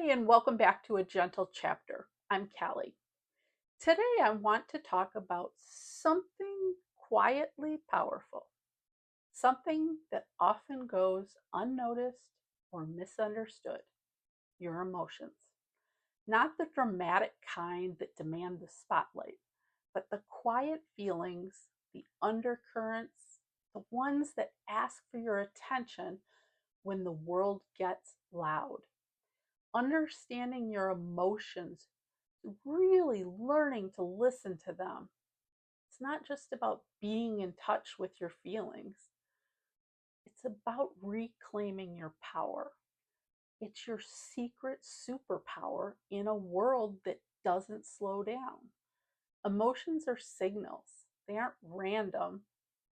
Hi, and welcome back to A Gentle Chapter. I'm Callie. Today, I want to talk about something quietly powerful, something that often goes unnoticed or misunderstood: your emotions. Not the dramatic kind that demand the spotlight, but the quiet feelings, the undercurrents, the ones that ask for your attention when the world gets loud. Understanding your emotions, really learning to listen to them. It's not just about being in touch with your feelings, it's about reclaiming your power. It's your secret superpower in a world that doesn't slow down. Emotions are signals, they aren't random.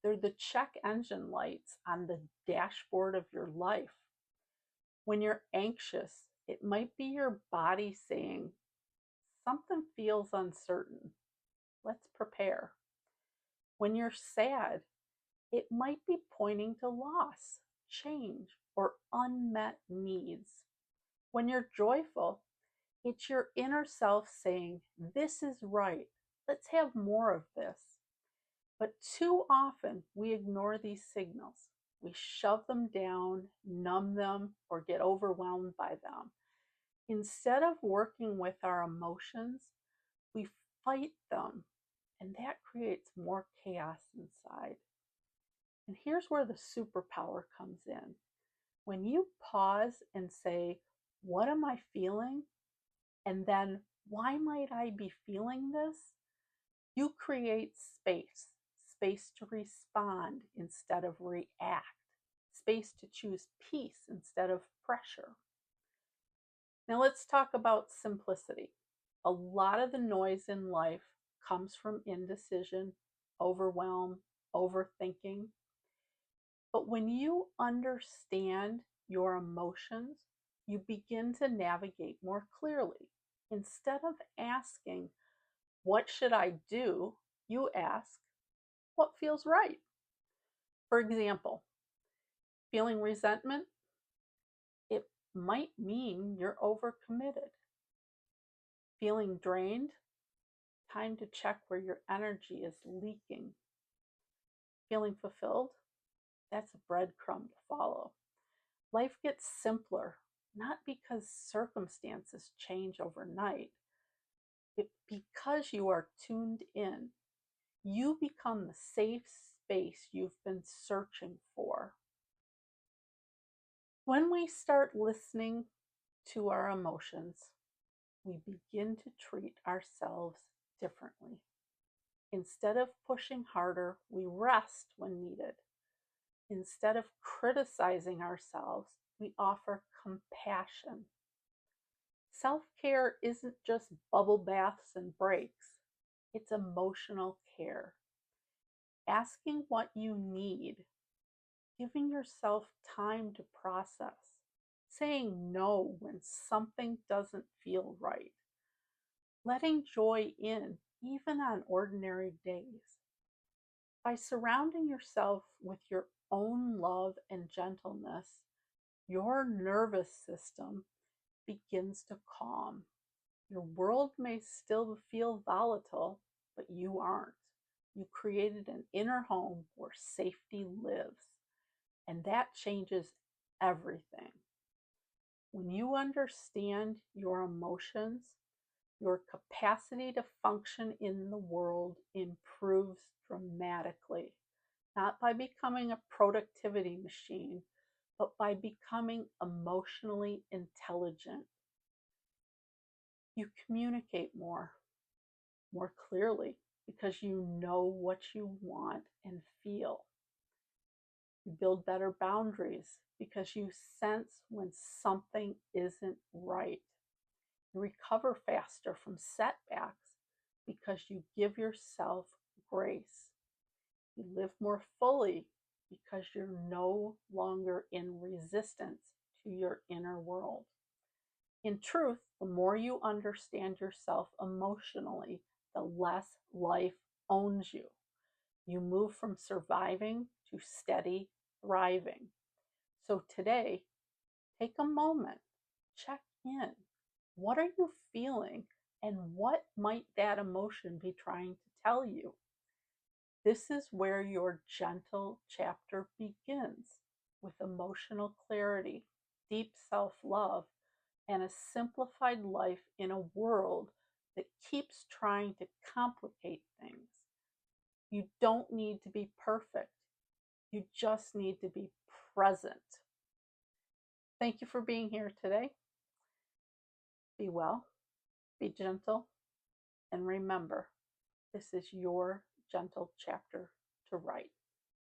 They're the check engine lights on the dashboard of your life. When you're anxious, it might be your body saying, something feels uncertain. Let's prepare. When you're sad, it might be pointing to loss, change, or unmet needs. When you're joyful, it's your inner self saying, this is right. Let's have more of this. But too often, we ignore these signals. We shove them down, numb them, or get overwhelmed by them. Instead of working with our emotions, we fight them, and that creates more chaos inside. And here's where the superpower comes in. When you pause and say, what am I feeling? And then, why might I be feeling this? You create space, space to respond instead of react, space to choose peace instead of pressure. Now let's talk about simplicity. A lot of the noise in life comes from indecision, overwhelm, overthinking. But when you understand your emotions, you begin to navigate more clearly. Instead of asking, what should I do? You ask, what feels right? For example, feeling resentment, it might mean you're overcommitted. Feeling drained, time to check where your energy is leaking. Feeling fulfilled, that's a breadcrumb to follow. Life gets simpler, not because circumstances change overnight, but because you are tuned in. You become the safe space you've been searching for. When we start listening to our emotions, we begin to treat ourselves differently. Instead of pushing harder, we rest when needed. Instead of criticizing ourselves, we offer compassion. Self-care isn't just bubble baths and breaks, it's emotional care. Asking what you need, giving yourself time to process, saying no when something doesn't feel right, letting joy in even on ordinary days. By surrounding yourself with your own love and gentleness, your nervous system begins to calm. Your world may still feel volatile, but you aren't. You created an inner home where safety lives, and that changes everything. When you understand your emotions, your capacity to function in the world improves dramatically, not by becoming a productivity machine, but by becoming emotionally intelligent. You communicate more clearly because you know what you want and feel. You build better boundaries because you sense when something isn't right. You recover faster from setbacks because you give yourself grace. You live more fully because you're no longer in resistance to your inner world. In truth, the more you understand yourself emotionally, the less life owns you. You move from surviving to steady thriving. So today, take a moment, check in. What are you feeling? And what might that emotion be trying to tell you? This is where your gentle chapter begins, with emotional clarity, deep self love, and a simplified life in a world that keeps trying to complicate things. You don't need to be perfect, you just need to be present. Thank you for being here today. Be well, be gentle, and remember, this is your gentle chapter to write.